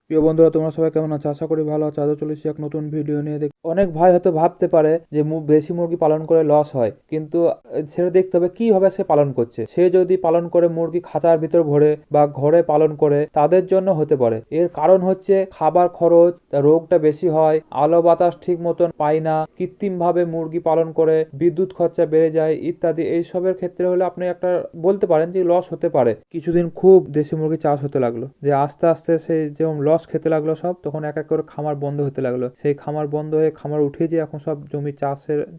প্রিয় বন্ধুরা, তোমরা সবাই কেমন আছো? আশা করি ভালো আছো। আজও চলেছি এক নতুন ভিডিও নিয়ে। অনেক ভাই হয়তো ভাবতে পারে যে দেশি মুরগি পালন করে লস হয়, কিন্তু সেটা দেখতে হবে কিভাবে সে পালন করছে। সে যদি পালন করে মুরগি খাঁচার ভিতর ভরে বা ঘরে পালন করে, তাদের জন্য হতে পারে। এর কারণ হচ্ছে খাবার খরচ, রোগটা বেশি হয়, আলো বাতাস ঠিক মতন পায় না, কৃত্রিম ভাবে মুরগি পালন করে বিদ্যুৎ খরচা বেড়ে যায় ইত্যাদি। এইসবের ক্ষেত্রে হলে আপনি একটা বলতে পারেন যে লস হতে পারে। কিছুদিন খুব দেশি মুরগি চাষ হতে লাগলো, যে আস্তে আস্তে সেই যেমন লস খেতে লাগলো সব, তখন এক এক করে খামার বন্ধ হতে লাগলো। সেই খামার বন্ধ হয়ে খামার উঠে যে এখন সব জমি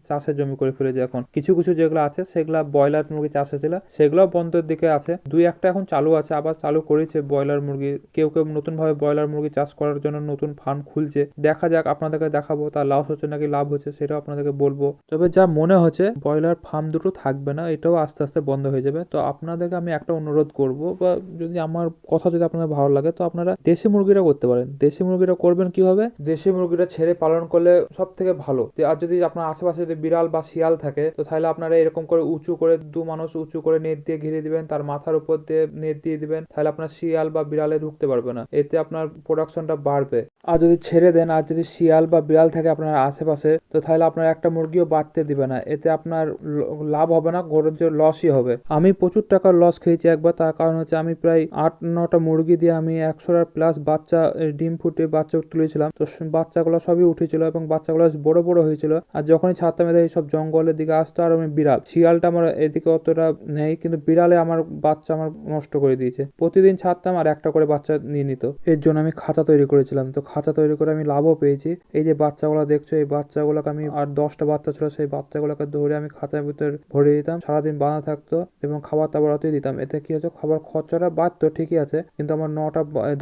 চাষের জমি করে ফেলেছে। এখন কিছু কিছু যেগুলো আছে সেগুলা ব্রয়লার মুরগি চাষ হয়েছিল, সেগুলো বন্ধের দিকে আছে। দুই একটা এখন চালু আছে, আবার চালু করেছে ব্রয়লার মুরগি। কেউ কেউ নতুন ভাবে ব্রয়লার মুরগি চাষ করার জন্য নতুন ফার্ম খুলছে। দেখা যাক, আপনাদেরকে দেখাবো তার লস হচ্ছে নাকি লাভ হচ্ছে, সেটাও আপনাদেরকে বলবো। তবে যা মনে হচ্ছে ব্রয়লার ফার্ম দুটো থাকবে না, এটাও আস্তে আস্তে বন্ধ হয়ে যাবে। তো আপনাদেরকে আমি একটা অনুরোধ করব, বা যদি আমার কথা যদি আপনাদের ভালো লাগে, তো আপনারা দেশি মুরগিটা করতে পারেন। দেশি মুরগিটা করবেন কিভাবে? দেশি মুরগিটা ছেড়ে পালন করলে সব থেকে ভালো। আর যদি আপনার আশেপাশে যদি বিড়াল বা শিয়াল থাকে, তো তাহলে আপনারা এরকম করে উঁচু করে দু মানুষ উঁচু করে নেট দিয়ে ঘিরে দিবেন, তার মাথার উপর দিয়ে নেট দিয়ে দিবেন। তাহলে আপনার শিয়াল বা বিড়ালে ঢুকতে পারবে না, এতে আপনার প্রোডাকশনটা বাড়বে। আর যদি ছেড়ে দেন, আর যদি শিয়াল বা বিড়াল থাকে আপনার আশেপাশে, তো তাহলে আপনার একটা মুরগিও বাড়তে দিবে না, এতে আপনার লাভ হবে না, বরঞ্চ লসই হবে। আমি প্রচুর টাকার লস খেয়েছি একবার। তার কারণ হচ্ছে আমি প্রায় 8-9টা মুরগি দিয়ে আমি 100টা প্লাস বাচ্চা ডিম ফুটে বাচ্চা তুলেছিলাম। তো বাচ্চাগুলো সবই উঠেছিল এবং বাচ্চাগুলো বড় বড় হয়েছিল। আর যখনই ছাড়তাম এদের সব জঙ্গলের দিকে আসতো, আর আমি বিড়াল শিয়ালটা আমার এদিকে অতটা নেই, কিন্তু বিড়ালে আমার বাচ্চা আমার নষ্ট করে দিয়েছে। প্রতিদিন ছাড়তাম আর একটা করে বাচ্চা নিয়ে নিত। এর জন্য আমি খাঁচা তৈরি করেছিলাম। তো খাঁচা তৈরি করে আমি লাভও পেয়েছি। এই যে বাচ্চাগুলো দেখছো, এই বাচ্চাগুলোকে আমি, আর 10টা বাচ্চা ছিল, সেই বাচ্চাগুলোকে ধরে আমি খাঁচার ভিতরে ভরে দিতাম। সারাদিন বাঁধা থাকতো এবং খাবার দাবার ওতে দিতাম। এতে কি হচ্ছে, খাবার খরচাটা বাড়তো ঠিকই আছে, কিন্তু আমার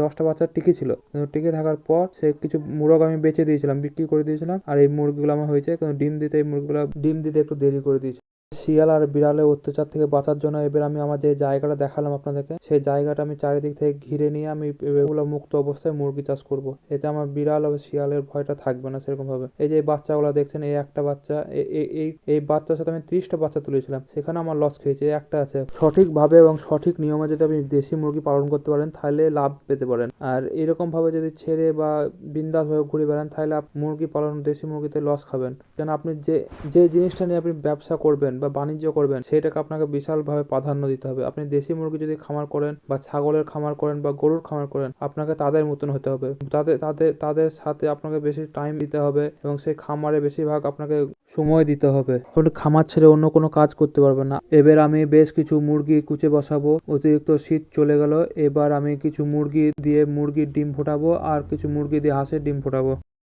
10টা বাচ্চা টিকে ছিল। টিকে থাকার পর সে কিছু মুরগ আমি বেঁচে দিয়েছিলাম, বিক্রি করে দিয়েছিলাম। আর এই মুরগিগুলো আমার হয়েছে, কিন্তু ডিম দিতে একটু দেরি করে দিয়েছে। শিয়াল আর বিড়ালের অত্যাচার থেকে বাঁচার জন্য এবার আমি আমার যে জায়গাটা দেখালাম আপনাদেরকে, সেই জায়গাটা আমি চারিদিক থেকে ঘিরে নিয়ে আমি এগুলো মুক্ত অবস্থায় মুরগি চাষ করব। এতে আমার বিড়াল ও শিয়ালের ভয়টা থাকবে না সেরকম ভাবে। এই যে বাচ্চাগুলো দেখছেন, এই একটা বাচ্চা, এই বাচ্চার সাথে আমি 30টা বাচ্চা তুলেছিলাম, সেখানে আমার লস খেয়েছে, একটা আছে। সঠিকভাবে এবং সঠিক নিয়মে যদি আপনি দেশি মুরগি পালন করতে পারেন, তাহলে লাভ পেতে পারেন। আর এরকম ভাবে যদি ছেড়ে বা বিন্দাস ভাবে ঘুরে বেড়ান, তাহলে মুরগি পালন, দেশি মুরগিতে লস খাবেন। কেন, আপনি যে জিনিসটা নিয়ে আপনি ব্যবসা করবেন বা বাণিজ্য করবেন, সেটাকে আপনাকে বিশালভাবে প্রাধান্য দিতে হবে। আপনি দেশি মুরগি যদি খামার করেন বা ছাগলের খামার করেন বা গরুর খামার করেন, আপনাকে তাদের মতন হতে হবে। তাদের সাথে আপনাকে বেশি টাইম দিতে হবে এবং সেই খামারে বেশিরভাগ আপনাকে সময় দিতে হবে। আপনি খামার ছেড়ে অন্য কোনো কাজ করতে পারবেন না। এবার আমি বেশ কিছু মুরগি কুচে বসাবো। অতিরিক্ত শীত চলে গেল, এবার আমি কিছু মুরগি দিয়ে মুরগির ডিম ফোটাবো আর কিছু মুরগি দিয়ে হাঁসের ডিম ফোটাবো।